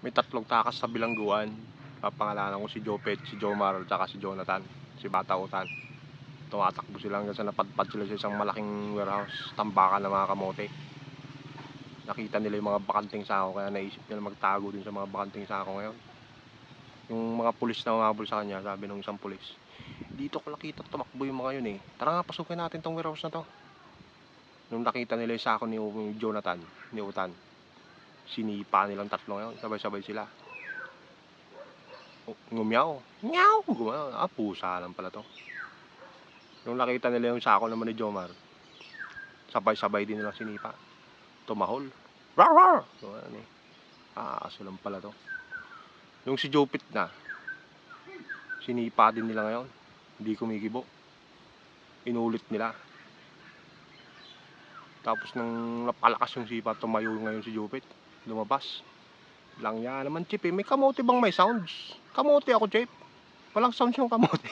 May tatlong takas sa bilangguan. Papangalanan ko si Jopet, si Jomar, at si Jonathan, si Bata Utan. Tumatakbo sila hanggang sa napadpad sila sa isang malaking warehouse, tambakan ng mga kamote. Nakita nila yung mga bakanting sako, kaya naisip nila magtago dun sa mga bakanting sako ngayon. Yung mga pulis na umabol sa kanya, sabi ng isang pulis, dito ko nakita tumakbo yung mga yun eh. Tara nga, pasukin natin tong warehouse na to. Nung nakita nila yung sako ni Jonathan, ni Utan, sinipa nilang tatlo ngayon, sabay-sabay sila. Ngumyaw, meow, gumano, pusa lang pala to. Nung nakita nila yung sako naman ni Jomar, sabay-sabay din nilang sinipa. Tumahol. Rar, rar! So, ano eh. Aso lang pala to. Yung si Jopit na, sinipa din nila ngayon. Hindi kumikibo. Inulit nila. Tapos nang napalakas yung sipa, tumayo ngayon si Jopit. Lumabas. Lang yan naman, Chip eh. May kamote bang may sounds? Kamote ako, Chip. Walang sounds yung kamote.